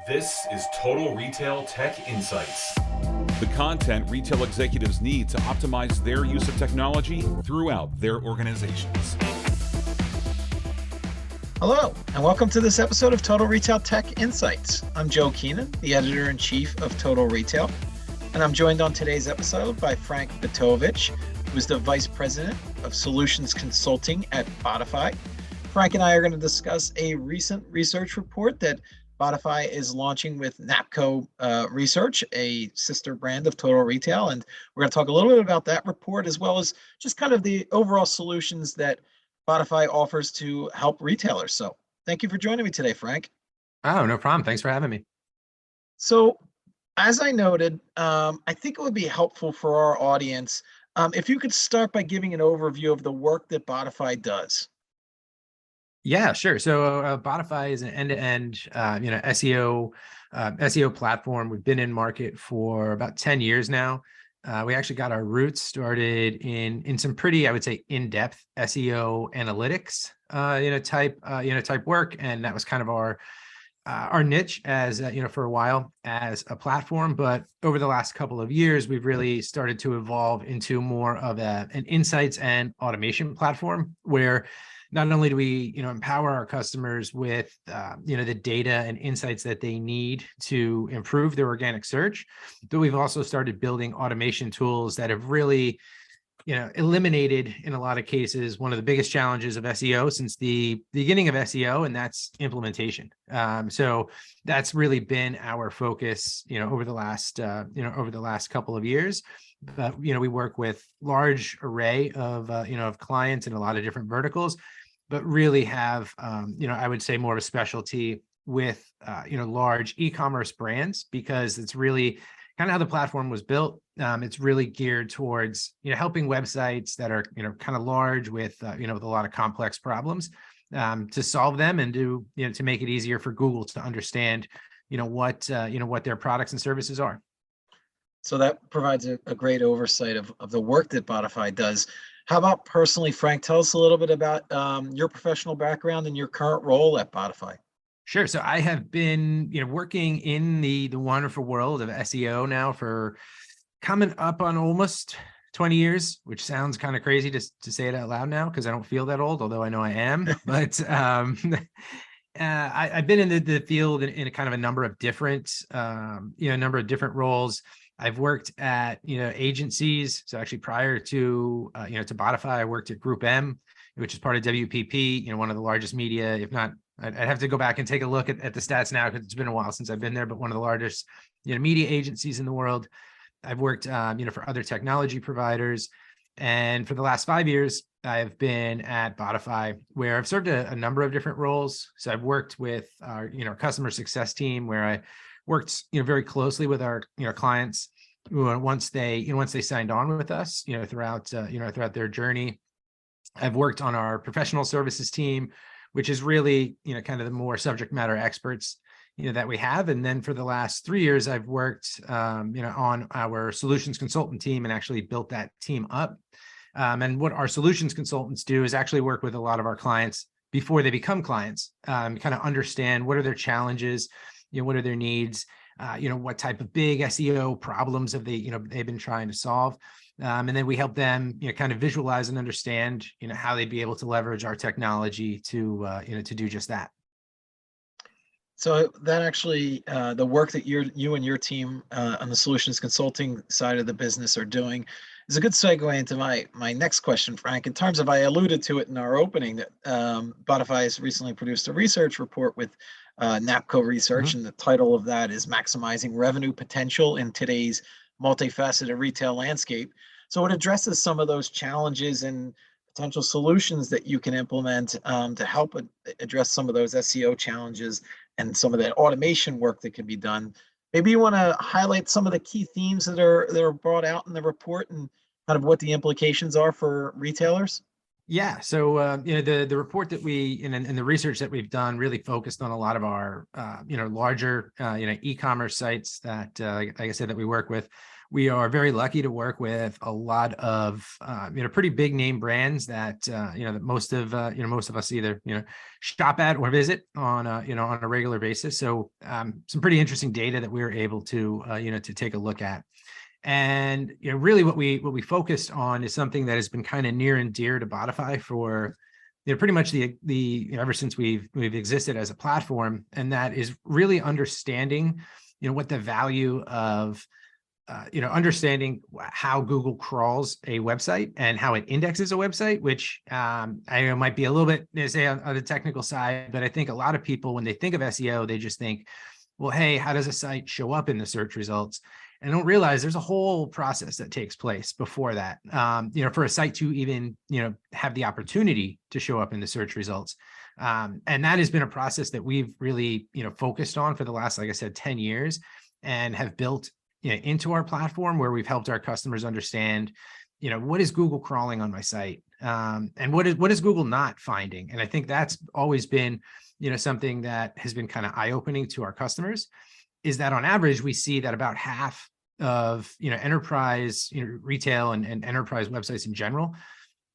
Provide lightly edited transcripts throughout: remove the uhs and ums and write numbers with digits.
This is Total Retail Tech Insights. The content retail executives need to optimize their use of technology throughout their organizations. Hello, and welcome to this episode of Total Retail Tech Insights. I'm Joe Keenan, the editor-in-chief of Total Retail, and I'm joined on today's episode by Frank Vitovitch, who is the Vice President of Solutions Consulting at Botify. Frank and I are going to discuss a recent research report that Botify is launching with NAPCO Research, a sister brand of Total Retail. And we're going to talk a little bit about that report, as well as just kind of the overall solutions that Botify offers to help retailers. So thank you for joining me today, Frank. Oh, no problem. Thanks for having me. So as I noted, I think it would be helpful for our audience if you could start by giving an overview of the work that Botify does. Yeah, sure. So Botify is an end-to-end, SEO platform. We've been in market for about 10 years now. We actually got our roots started in some pretty, I would say, in-depth SEO analytics, type work, and that was kind of our niche as for a while as a platform. But over the last couple of years, we've really started to evolve into more of an insights and automation platform, where not only do we, empower our customers with, the data and insights that they need to improve their organic search, but we've also started building automation tools that have really, eliminated, in a lot of cases, one of the biggest challenges of SEO since the beginning of SEO, and that's implementation. So that's really been our focus, over the last couple of years. But, we work with large array of clients in a lot of different verticals, but really have, I would say more of a specialty with, large e-commerce brands, because it's really kind of how the platform was built. It's really geared towards, helping websites that are, kind of large with, with a lot of complex problems, to solve them and to make it easier for Google to understand, what their products and services are. So that provides a great oversight of the work that Botify does. How about personally, Frank, tell us a little bit about your professional background and your current role at Botify. Sure. So I have been, working in the wonderful world of SEO now for coming up on almost 20 years, which sounds kind of crazy to say it out loud now, because I don't feel that old, although I know I am. But I've been in the field in a kind of a number of different, roles. I've worked at, agencies. So actually prior to, to Botify, I worked at Group M, which is part of WPP, one of the largest media, if not, I'd have to go back and take a look at the stats now, because it's been a while since I've been there, but one of the largest, media agencies in the world. I've worked, for other technology providers. And for the last 5 years, I've been at Botify, where I've served a number of different roles. So I've worked with our, customer success team, where I worked, very closely with our, clients once they signed on with us, throughout their journey. I've worked on our professional services team, which is really, kind of the more subject matter experts, that we have. And then for the last 3 years, I've worked, on our solutions consultant team and actually built that team up. And what our solutions consultants do is actually work with a lot of our clients before they become clients, kind of understand what are their challenges, what are their needs, what type of big SEO problems have they, they've been trying to solve. And then we help them, kind of visualize and understand, how they'd be able to leverage our technology to, to do just that. So that actually, the work that you and your team on the solutions consulting side of the business are doing is a good segue into my next question, Frank. In terms of, I alluded to it in our opening, that Botify has recently produced a research report with NAPCO Research, Mm-hmm. and the title of that is Maximizing Revenue Potential in Today's Multifaceted Retail Landscape. So it addresses some of those challenges and potential solutions that you can implement to help address some of those SEO challenges and some of that automation work that can be done. Maybe you want to highlight some of the key themes that are brought out in the report and kind of what the implications are for retailers. Yeah. So, the report that we and the research that we've done really focused on a lot of our, larger, e-commerce sites that, like I said, that we work with. We are very lucky to work with a lot of, pretty big name brands that, that most of us either, shop at or visit on, on a regular basis. So, some pretty interesting data that we were able to, to take a look at. And really what we focused on is something that has been kind of near and dear to Botify for pretty much the ever since we've existed as a platform, and that is really understanding what the value of understanding how Google crawls a website and how it indexes a website, which I know might be a little bit, say, on the technical side, but I think a lot of people, when they think of SEO, they just think, well, hey, how does a site show up in the search results? And don't realize there's a whole process that takes place before that, for a site to even, have the opportunity to show up in the search results. And that has been a process that we've really, focused on for the last, like I said, 10 years, and have built into our platform, where we've helped our customers understand, what is Google crawling on my site, and what is Google not finding. And I think that's always been, something that has been kind of eye-opening to our customers, is that on average, we see that about half of, enterprise, retail and enterprise websites in general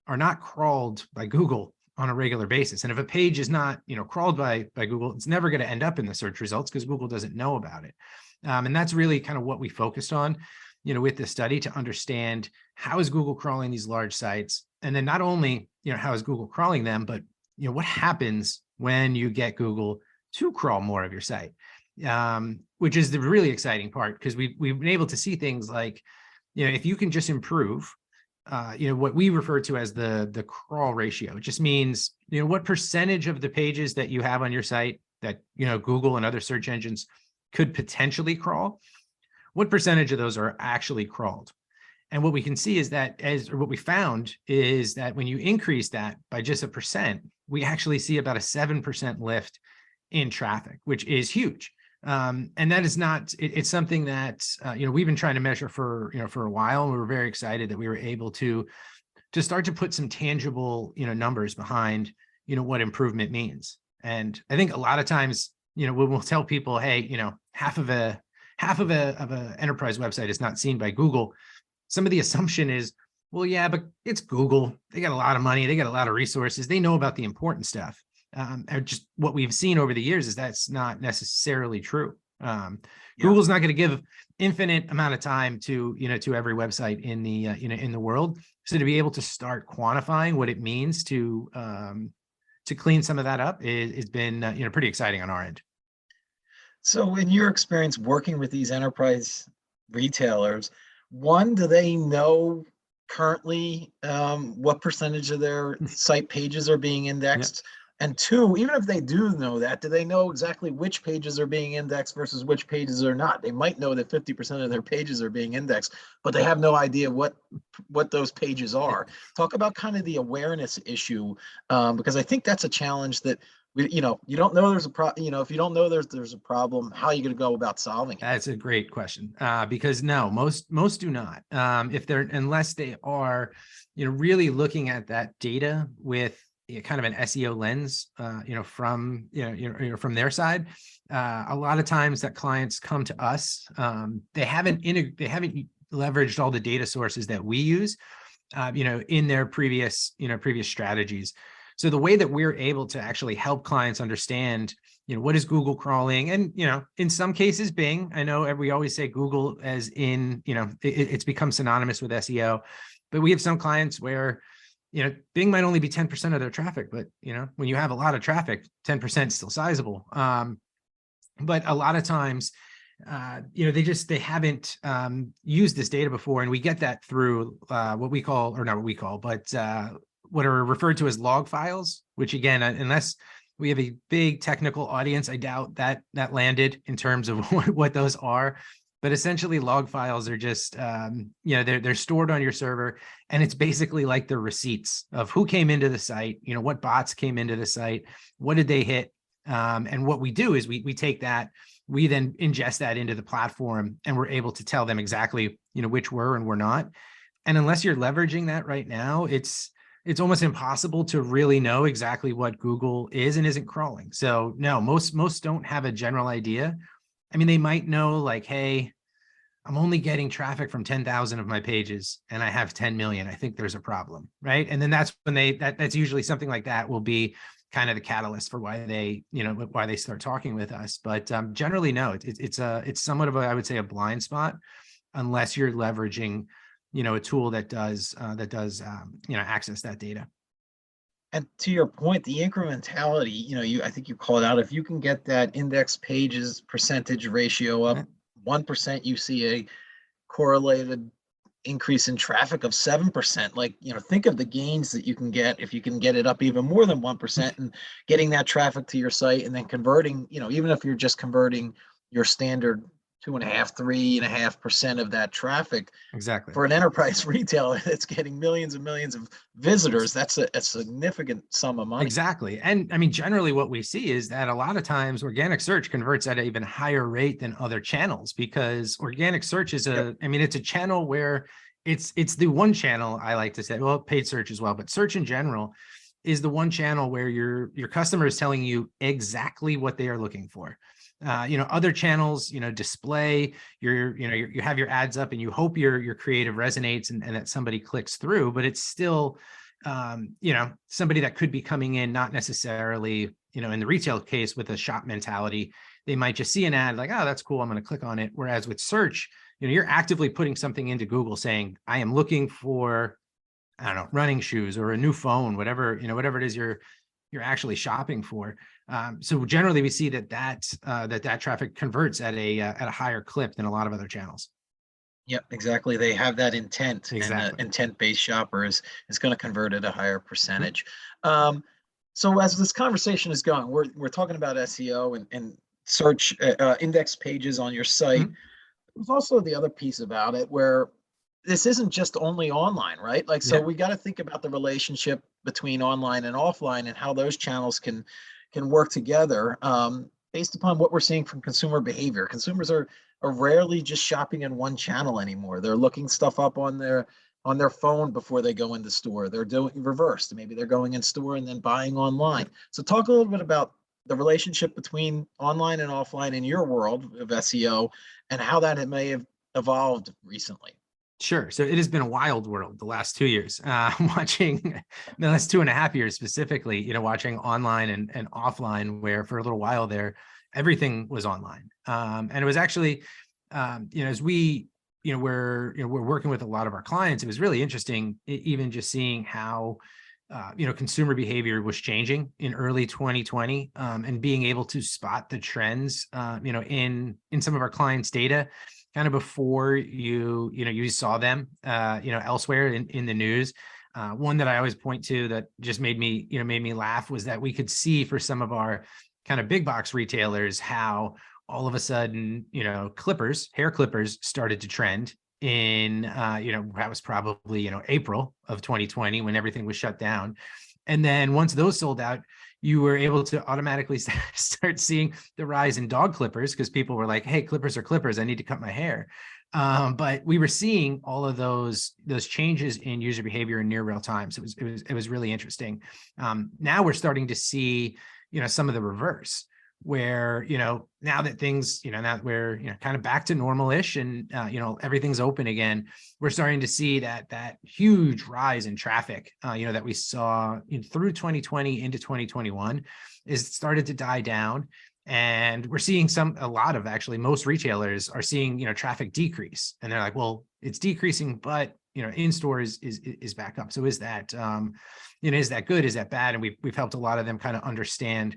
are not crawled by Google on a regular basis. And if a page is not, crawled by Google, it's never going to end up in the search results because Google doesn't know about it. And that's really kind of what we focused on, with the study, to understand how is Google crawling these large sites. And then not only, how is Google crawling them, but, what happens when you get Google to crawl more of your site, which is the really exciting part, because we've been able to see things like, if you can just improve, what we refer to as the crawl ratio. It just means, what percentage of the pages that you have on your site that, Google and other search engines could potentially crawl, what percentage of those are actually crawled? And what we can see is that, what we found is that when you increase that by just 1%, we actually see about a 7% lift in traffic, which is huge. And that is not, it's something that, we've been trying to measure for a while. And we were very excited that we were able to start to put some tangible, numbers behind, what improvement means. And I think a lot of times, we'll tell people, hey, half of a enterprise website is not seen by Google. Some of the assumption is, well, yeah, but it's Google. They got a lot of money. They got a lot of resources. They know about the important stuff. And just what we've seen over the years is that's not necessarily true. Google's not going to give infinite amount of time to, to every website in the, in the world. So to be able to start quantifying what it means to clean some of that up has been, pretty exciting on our end. So in your experience working with these enterprise retailers, one, do they know currently what percentage of their site pages are being indexed? And two, even if they do know that, do they know exactly which pages are being indexed versus which pages are not? They might know that 50% of their pages are being indexed, but they have no idea what those pages are. Talk about kind of the awareness issue, because I think that's a challenge that you don't know there's a problem. If you don't know there's a problem, how are you going to go about solving it? That's a great question, because no, most do not. Unless they are, really looking at that data with kind of an SEO lens, from their side. A lot of times that clients come to us, they haven't leveraged all the data sources that we use, in their previous strategies. So the way that we're able to actually help clients understand, what is Google crawling, and, in some cases, Bing. I know we always say Google as in, it's become synonymous with SEO, but we have some clients where, Bing might only be 10% of their traffic, but, when you have a lot of traffic, 10% is still sizable. But a lot of times, they haven't used this data before. And we get that through what are referred to as log files, which again, unless we have a big technical audience, I doubt that landed in terms of what those are. But essentially log files are just, they're stored on your server, and it's basically like the receipts of who came into the site, what bots came into the site, what did they hit? And what we do is we take that, we then ingest that into the platform, and we're able to tell them exactly, which were and were not. And unless you're leveraging that right now, it's it's almost impossible to really know exactly what Google is and isn't crawling. So no, most don't have a general idea. I mean, they might know like, hey, I'm only getting traffic from 10,000 of my pages and I have 10 million. I think there's a problem, right? And then that's when that's usually something like that will be kind of the catalyst for why they, why they start talking with us. But generally, no, it's somewhat of I would say a blind spot unless you're leveraging, a tool that does access that data. And to your point, the incrementality, I think you called out, if you can get that index pages percentage ratio up 1%, you see a correlated increase in traffic of 7%. Like, think of the gains that you can get if you can get it up even more than 1% and getting that traffic to your site and then converting, even if you're just converting your standard 2.5%, 3.5% of that traffic. Exactly. For an enterprise retailer that's getting millions and millions of visitors, that's a significant sum of money. Exactly. And I mean, generally what we see is that a lot of times organic search converts at an even higher rate than other channels, because organic search is it's a channel where it's the one channel I like to say, well, paid search as well, but search in general is the one channel where your customer is telling you exactly what they are looking for. Other channels, display you have your ads up and you hope your creative resonates and that somebody clicks through, but it's still, somebody that could be coming in, not necessarily, in the retail case with a shop mentality, they might just see an ad like, oh, that's cool, I'm going to click on it. Whereas with search, you're actively putting something into Google saying, I am looking for, I don't know, running shoes or a new phone, whatever it is you're actually shopping for. So generally we see that traffic converts at a higher clip than a lot of other channels. Yep, exactly. They have that intent, Exactly. and intent-based shopper is going to convert at a higher percentage. So as this conversation is going, we're talking about SEO and search index pages on your site. There's also the other piece about it where this isn't just only online, right? Like, so we got to think about the relationship between online and offline and how those channels can work together based upon what we're seeing from consumer behavior. Consumers are rarely just shopping in one channel anymore. They're looking stuff up on their phone before they go in the store. They're doing reversed. Maybe they're going in store and then buying online. So talk a little bit about the relationship between online and offline in your world of SEO and how that may have evolved recently. Sure. So it has been a wild world the last 2 years, watching the last 2.5 years specifically, watching online and offline, where for a little while there, everything was online. And it was actually, as we're working with a lot of our clients, it was really interesting, even just seeing how, consumer behavior was changing in early 2020 and being able to spot the trends, in some of our clients' data kind of before you saw them, elsewhere in the news. One that I always point to that just made me laugh was that we could see for some of our kind of big box retailers how all of a sudden, hair clippers started to trend in, that was probably, April of 2020 when everything was shut down. And then once those sold out, you were able to automatically start seeing the rise in dog clippers because people were like, hey, clippers are clippers, I need to cut my hair. But we were seeing all of those changes in user behavior in near real time. So it was really interesting. Now we're starting to see, some of the reverse, where, now that things, now that we're, kind of back to normal-ish and, everything's open again, we're starting to see that huge rise in traffic, that we saw through 2020 into 2021 is started to die down. And we're seeing most retailers are seeing, traffic decrease. And they're like, well, it's decreasing, but, in stores is back up. So is that, is that good? Is that bad? And we've helped a lot of them kind of understand,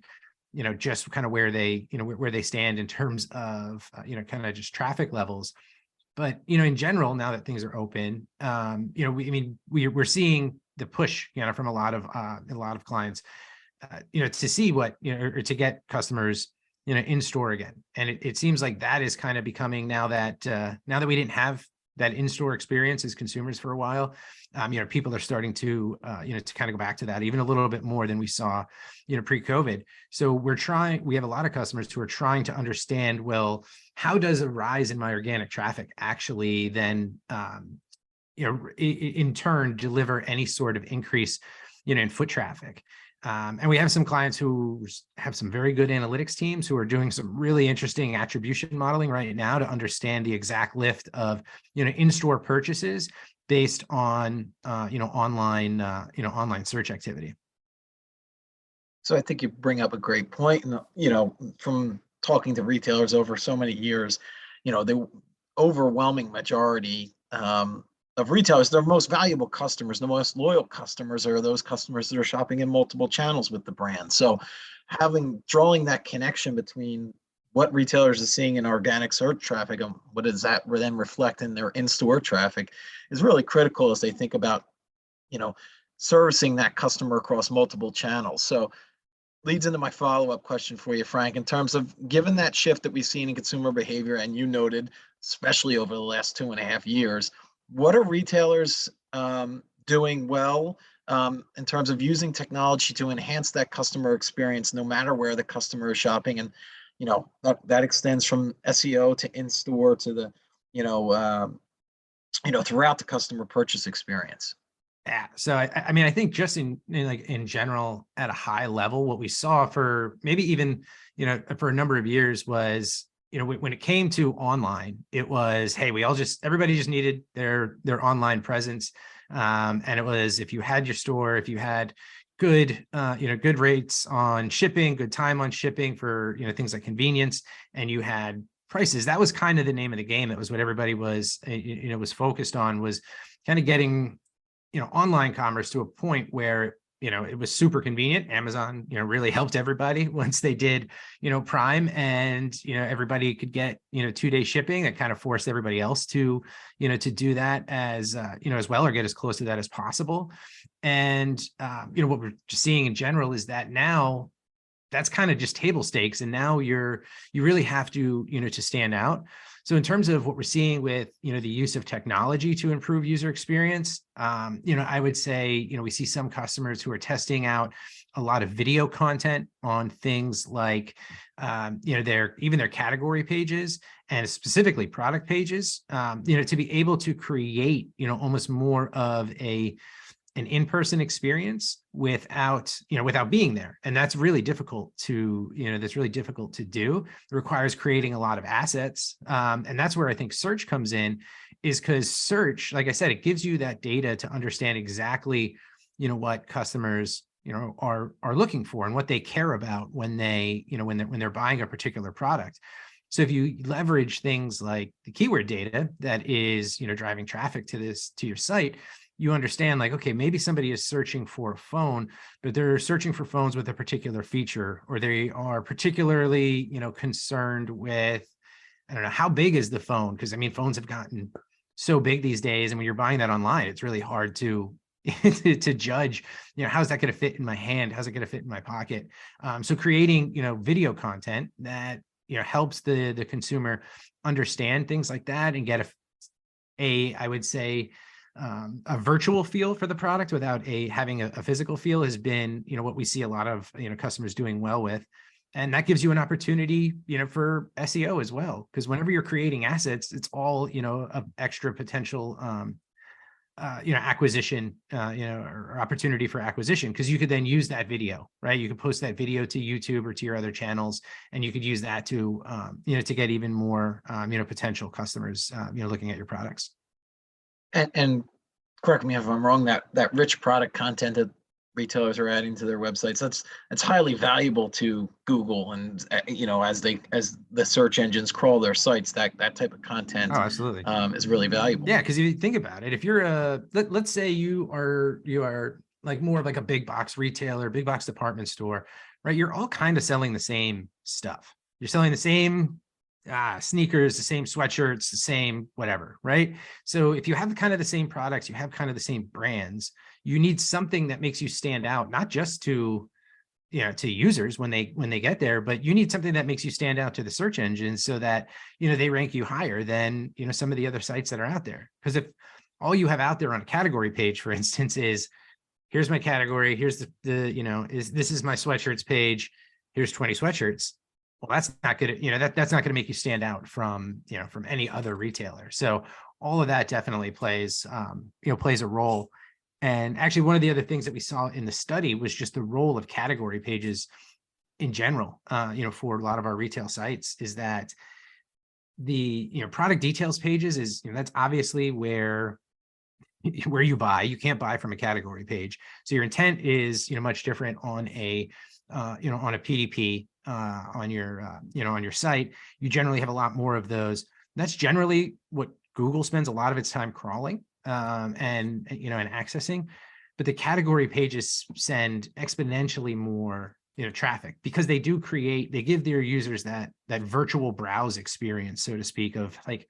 just kind of where they, where they stand in terms of, kind of just traffic levels. But, in general, now that things are open, we're seeing the push, from a lot of clients, to see what, or to get customers, in store again. And it seems like that is kind of becoming now that we didn't have that in-store experience as consumers for a while, people are starting to, to kind of go back to that even a little bit more than we saw, pre-COVID. So we have a lot of customers who are trying to understand, well, how does a rise in my organic traffic actually then, in turn deliver any sort of increase, in foot traffic. And we have some clients who have some very good analytics teams who are doing some really interesting attribution modeling right now to understand the exact lift of, in-store purchases based on, online search activity. So I think you bring up a great point. And, from talking to retailers over so many years, the overwhelming majority of retailers, their most valuable customers, the most loyal customers are those customers that are shopping in multiple channels with the brand. So drawing that connection between what retailers are seeing in organic search traffic and what does that then reflect in their in-store traffic is really critical as they think about, servicing that customer across multiple channels. So leads into my follow-up question for you, Frank, in terms of given that shift that we've seen in consumer behavior, and you noted, especially over the last 2.5 years, what are retailers doing well in terms of using technology to enhance that customer experience, no matter where the customer is shopping? And, that extends from SEO to in-store to the, throughout the customer purchase experience. Yeah. So I think just in general, at a high level, what we saw for maybe even, for a number of years was, when it came to online, it was, hey, everybody just needed their online presence. And it was, if you had your store, if you had good, good rates on shipping, good time on shipping for, things like convenience, and you had prices, that was kind of the name of the game. That was what everybody was, was focused on, was kind of getting, online commerce to a point where, it was super convenient. Amazon, really helped everybody once they did, Prime, and, everybody could get, 2-day shipping. That kind of forced everybody else to, to do that as, as well, or get as close to that as possible. And, what we're just seeing in general is that now that's kind of just table stakes. And now you really have to, to stand out. So in terms of what we're seeing with, the use of technology to improve user experience, I would say, we see some customers who are testing out a lot of video content on things like, their category pages, and specifically product pages, to be able to create, almost more of an in-person experience without being there. And that's really difficult to, do. It requires creating a lot of assets. And that's where I think search comes in, is because search, like I said, it gives you that data to understand exactly, what customers, are looking for and what they care about when they, when they're buying a particular product. So if you leverage things like the keyword data that is, driving traffic to your site, you understand, like, okay, maybe somebody is searching for a phone, but they're searching for phones with a particular feature, or they are particularly, concerned with, I don't know, how big is the phone? Because phones have gotten so big these days, and when you're buying that online, it's really hard to to judge, how's that going to fit in my hand? How's it going to fit in my pocket? So creating, video content that, helps the consumer understand things like that and get I would say, a virtual feel for the product without having a physical feel has been, what we see a lot of, customers doing well with. And that gives you an opportunity, for SEO as well. Because whenever you're creating assets, it's all, of extra potential, acquisition, or opportunity for acquisition, because you could then use that video, right? You could post that video to YouTube or to your other channels, and you could use that to, to get even more, potential customers, looking at your products. And correct me if I'm wrong, that rich product content that retailers are adding to their websites, that's highly valuable to Google, and as the search engines crawl their sites, that type of content, Oh, absolutely, is really valuable. Yeah, because if you think about it, if you're let's say you are like more of like a big box retailer, big box department store, right? You're all kind of selling the same stuff. You're selling the same sneakers, the same sweatshirts, the same whatever, right? So if you have kind of the same products, you have kind of the same brands, you need something that makes you stand out, not just to, to users when they get there, but you need something that makes you stand out to the search engines so that, they rank you higher than, some of the other sites that are out there. Because if all you have out there on a category page, for instance, is here's my category, here's this is my sweatshirts page, here's 20 sweatshirts. Well, that's not good. That's not going to make you stand out from, from any other retailer. So all of that definitely plays, plays a role. And actually, one of the other things that we saw in the study was just the role of category pages in general, for a lot of our retail sites, is that the, product details pages is, that's obviously where you buy. You can't buy from a category page. So your intent is, much different on a, on a PDP, on your site. You generally have a lot more of those. That's generally what Google spends a lot of its time crawling, and accessing. But the category pages send exponentially more, traffic, because they give their users that virtual browse experience, so to speak, of like,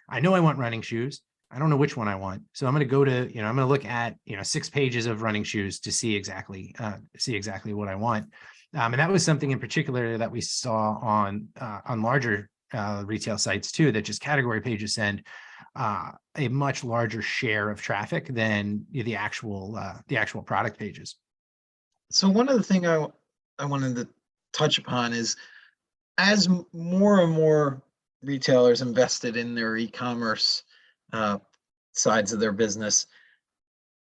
I know I want running shoes. I don't know which one I want. So I'm going to go to, I'm going to look at, 6 pages of running shoes to see exactly what I want. And that was something in particular that we saw on larger retail sites too, that just category pages send a much larger share of traffic than the actual product pages. So one of the things I wanted to touch upon is, as more and more retailers invested in their e-commerce sides of their business,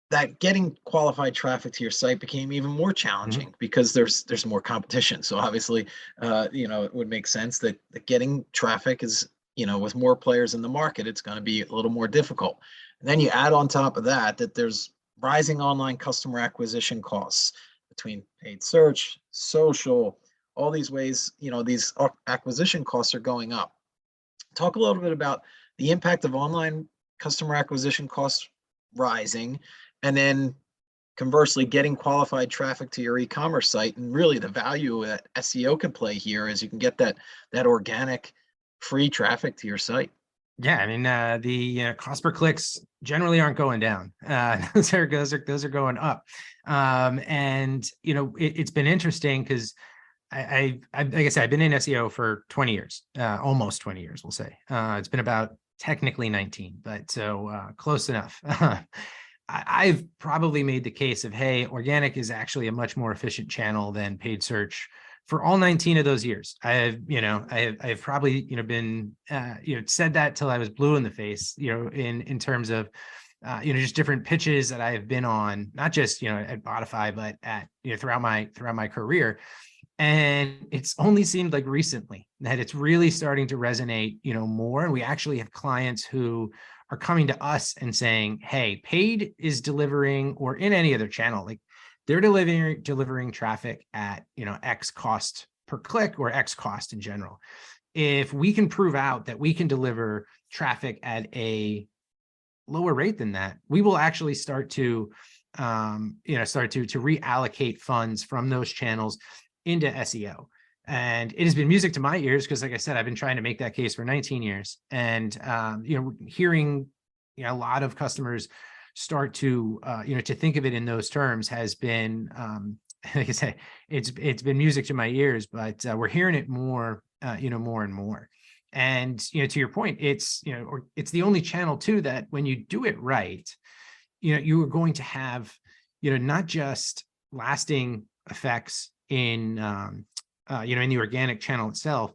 that getting qualified traffic to your site became even more challenging because there's more competition. So obviously, it would make sense that getting traffic is, with more players in the market, it's going to be a little more difficult. And then you add on top of that there's rising online customer acquisition costs between paid search, social, all these ways, these acquisition costs are going up. Talk a little bit about the impact of online customer acquisition costs rising, and then conversely getting qualified traffic to your e-commerce site, and really the value that SEO can play here is you can get that organic free traffic to your site. Yeah, I mean, the cost per clicks generally aren't going down. Those are going up. And it's been interesting because I like I said, I've been in SEO for 20 years, almost 20 years, we'll say. It's been about technically 19, but so close enough. I've probably made the case of, hey, organic is actually a much more efficient channel than paid search for all 19 of those years. I've probably, been, said that till I was blue in the face, in terms of, just different pitches that I have been on, not just, at Botify, but at, throughout my career. And it's only seemed like recently that it's really starting to resonate, more. And we actually have clients who are coming to us and saying, hey, paid is delivering, or in any other channel, like they're delivering traffic at, X cost per click or X cost in general. If we can prove out that we can deliver traffic at a lower rate than that, we will actually start to reallocate funds from those channels into SEO. And it has been music to my ears because, like I said, I've been trying to make that case for 19 years. And, hearing, a lot of customers start to, to think of it in those terms has been, like I said, it's been music to my ears, but we're hearing it more, more and more. And, to your point, it's the only channel too, that when you do it right, you are going to have, not just lasting effects in, in the organic channel itself,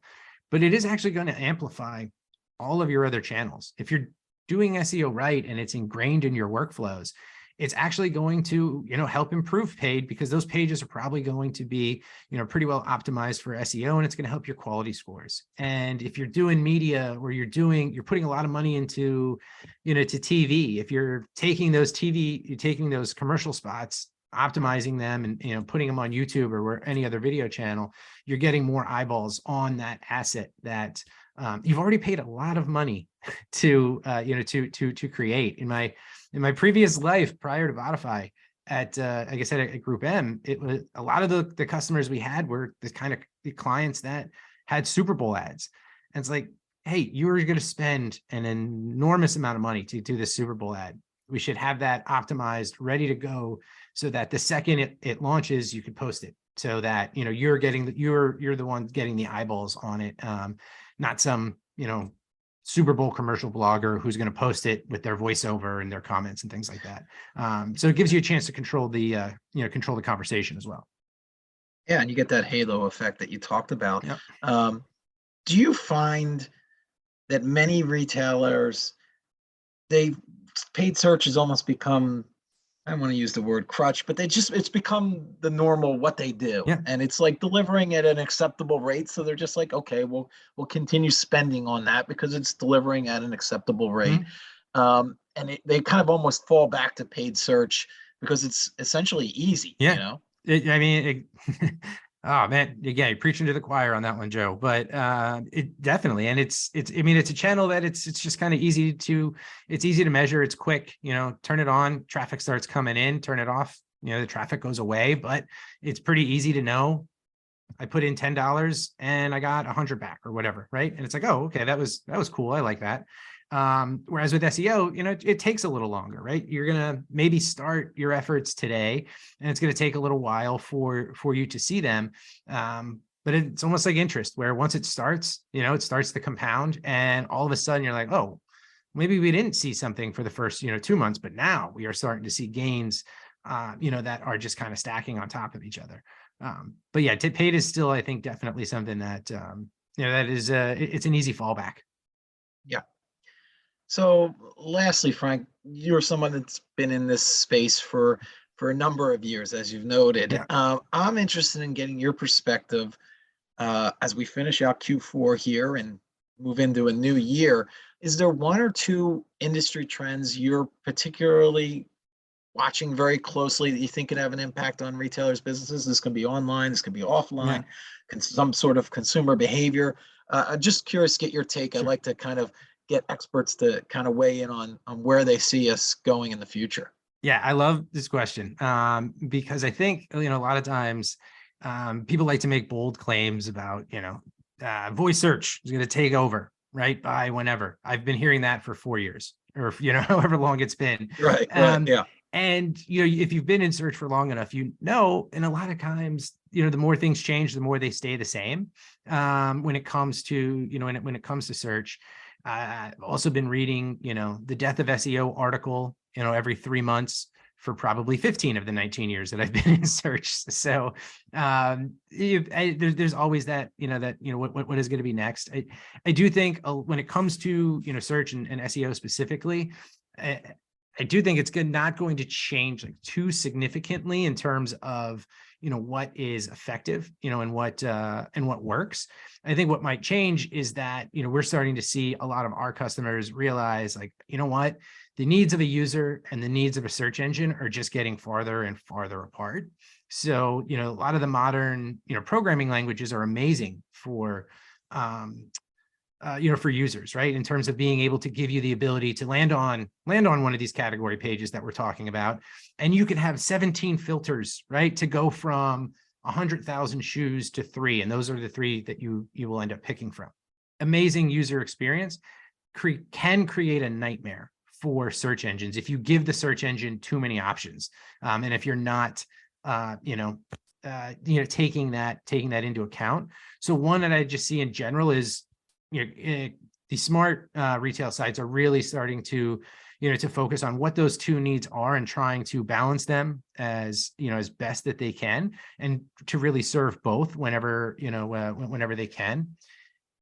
but it is actually going to amplify all of your other channels. If you're doing SEO right and it's ingrained in your workflows, it's actually going to, help improve paid, because those pages are probably going to be, pretty well optimized for SEO, and it's going to help your quality scores. And if you're doing media, or you're putting a lot of money into, to TV, if you're taking those commercial spots, optimizing them and, putting them on YouTube or where any other video channel, you're getting more eyeballs on that asset that you've already paid a lot of money to create. In my previous life prior to Botify, at like I said, at Group M, it was a lot of the customers we had were the kind of clients that had Super Bowl ads. And it's like, hey, you're going to spend an enormous amount of money to do this Super Bowl ad. We should have that optimized, ready to go, so that the second it launches, you can post it, so that you're the one getting the eyeballs on it, not some Super Bowl commercial blogger who's going to post it with their voiceover and their comments and things like that. So it gives you a chance to control the conversation as well. Yeah, and you get that halo effect that you talked about. Yep. Do you find that many retailers they paid search has almost become, I don't want to use the word crutch, but it's become the normal what they do. Yeah. And it's like delivering at an acceptable rate. So they're just like, okay, we'll continue spending on that because it's delivering at an acceptable rate. And they kind of almost fall back to paid search because it's essentially easy, Yeah. Oh man, again, you're preaching to the choir on that one, Joe. But it definitely, and it's it's a channel that it's just kind of easy to measure. It's quick, turn it on, traffic starts coming in, turn it off, the traffic goes away. But it's pretty easy to know. I put in $10 and I got 100 back or whatever, right? And it's like, oh, okay, that was cool. I like that. Whereas with SEO, it takes a little longer, right? You're gonna maybe start your efforts today, and it's gonna take a little while for you to see them. But it's almost like interest, where once it starts, it starts to compound, and all of a sudden you're like, oh, maybe we didn't see something for the first 2 months, but now we are starting to see gains, that are just kind of stacking on top of each other. But yeah, paid is still, I think, definitely something that that is it's an easy fallback. Yeah. So lastly, Frank, you're someone that's been in this space for a number of years, as you've noted. Yeah. I'm interested in getting your perspective as we finish out Q4 here and move into a new year. Is there one or two industry trends you're particularly watching very closely that you think could have an impact on retailers' businesses? This can be online, this can be offline, some sort of consumer behavior. I'm just curious to get your take. Sure. I'd like to kind of get experts to kind of weigh in on where they see us going in the future. Yeah, I love this question because I think, a lot of times people like to make bold claims about, voice search is going to take over, right, by whenever. I've been hearing that for 4 years or, however long it's been. Right. Yeah. And, if you've been in search for long enough, and a lot of times, the more things change, the more they stay the same when it comes to, when it comes to search. I've also been reading, the Death of SEO article, every 3 months for probably 15 of the 19 years that I've been in search. So there's always that, what is going to be next. I do think when it comes to, search and SEO specifically, I do think it's not going to change like too significantly in terms of, what is effective, and what works. I think what might change is that, we're starting to see a lot of our customers realize, like, what, the needs of a user and the needs of a search engine are just getting farther and farther apart. So, a lot of the modern, programming languages are amazing for, for users, right? In terms of being able to give you the ability to land on one of these category pages that we're talking about. And you can have 17 filters, right? To go from 100,000 shoes to 3. And those are the 3 that you will end up picking from. Amazing user experience can create a nightmare for search engines if you give the search engine too many options. And if you're not, taking that into account. So one that I just see in general is, the smart retail sites are really starting to, to focus on what those 2 needs are and trying to balance them as, as best that they can, and to really serve both whenever, whenever they can.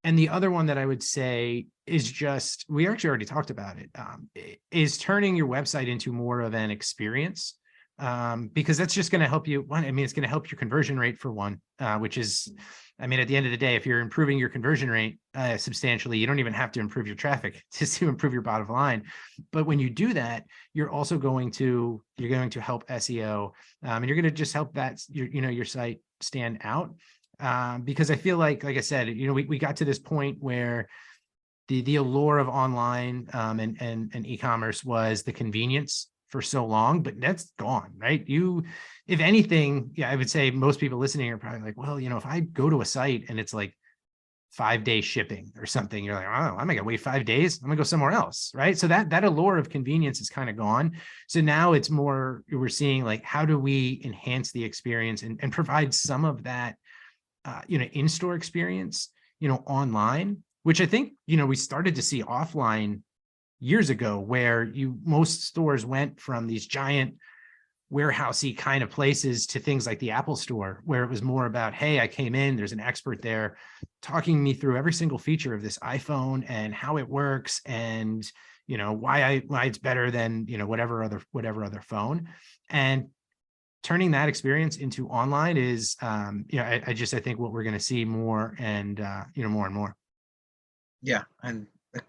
And the other one that I would say is just, we actually already talked about it, is turning your website into more of an experience. Because that's just going to help you. It's going to help your conversion rate for one, which is, at the end of the day, if you're improving your conversion rate substantially, you don't even have to improve your traffic just to improve your bottom line. But when you do that, you're also going to help SEO, and you're going to just help that your site stand out. Because I feel like I said, we got to this point where the allure of online and e-commerce was the convenience for so long, but that's gone, right? If anything, I would say most people listening are probably like, well, if I go to a site and it's like 5-day shipping or something, you're like, oh, I'm gonna wait 5 days. I'm gonna go somewhere else, right? So that allure of convenience is kind of gone. So now it's more, we're seeing like, how do we enhance the experience and provide some of that, in-store experience, online, which I think, we started to see offline years ago, where most stores went from these giant warehousey kind of places to things like the Apple Store, where it was more about, hey, I came in, there's an expert there talking me through every single feature of this iPhone and how it works, and why it's better than whatever other phone. And turning that experience into online is I think what we're going to see more and more and more. Yeah, and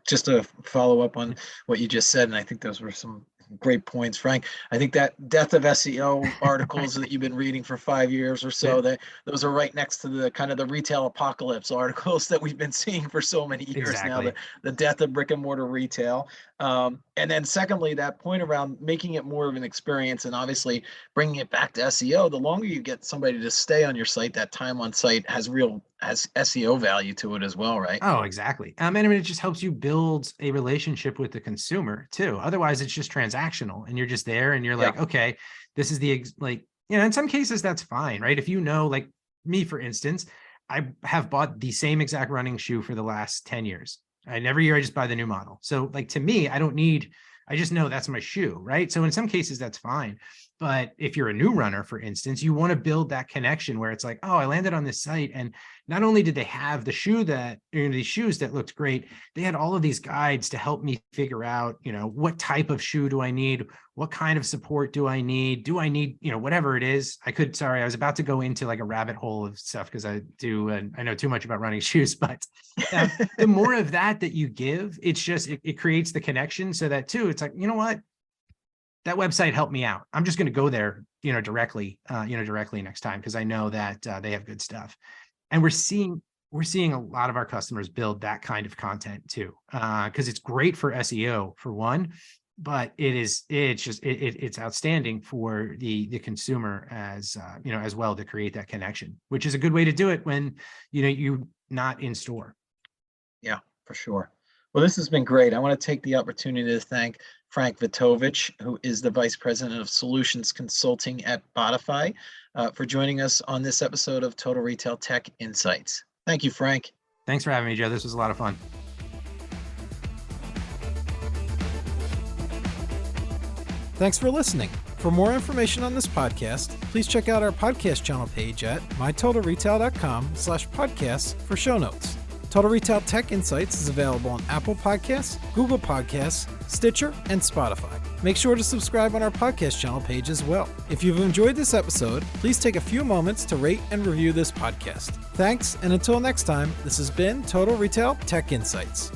just to follow up on what you just said, and I think those were some great points, Frank. I think that death of SEO articles that you've been reading for 5 years or so, that those are right next to the kind of the retail apocalypse articles that we've been seeing for so many years now, the death of brick and mortar retail. And then secondly, that point around making it more of an experience and obviously bringing it back to SEO. The longer you get somebody to stay on your site, that time on site has SEO value to it as well, right? Oh, exactly. And I mean, it just helps you build a relationship with the consumer too. Otherwise, it's just transactional, and you're just there, and you're like, okay, this is in some cases that's fine, right? If like me, for instance, I have bought the same exact running shoe for the last 10 years. And every year I just buy the new model. So like, to me, I just know that's my shoe, right? So in some cases that's fine. But if you're a new runner, for instance, you want to build that connection where it's like, oh, I landed on this site, and not only did they have these shoes that looked great, they had all of these guides to help me figure out, what type of shoe do I need? What kind of support do I need? Do I need, whatever it is? I was about to go into like a rabbit hole of stuff because I know too much about running shoes, but the more of that you give, it's just, it creates the connection so that too, it's like, you know what? That website helped me out. I'm just going to go there, directly next time, because I know that they have good stuff. And we're seeing a lot of our customers build that kind of content too, because it's great for SEO for one, but it's outstanding for the consumer as well, to create that connection, which is a good way to do it when you're not in store. Yeah, for sure. Well, this has been great. I want to take the opportunity to thank Frank Vitovitch, who is the Vice President of Solutions Consulting at Botify, for joining us on this episode of Total Retail Tech Insights. Thank you, Frank. Thanks for having me, Joe. This was a lot of fun. Thanks for listening. For more information on this podcast, please check out our podcast channel page at mytotalretail.com/podcasts for show notes. Total Retail Tech Insights is available on Apple Podcasts, Google Podcasts, Stitcher, and Spotify. Make sure to subscribe on our podcast channel page as well. If you've enjoyed this episode, please take a few moments to rate and review this podcast. Thanks, and until next time, this has been Total Retail Tech Insights.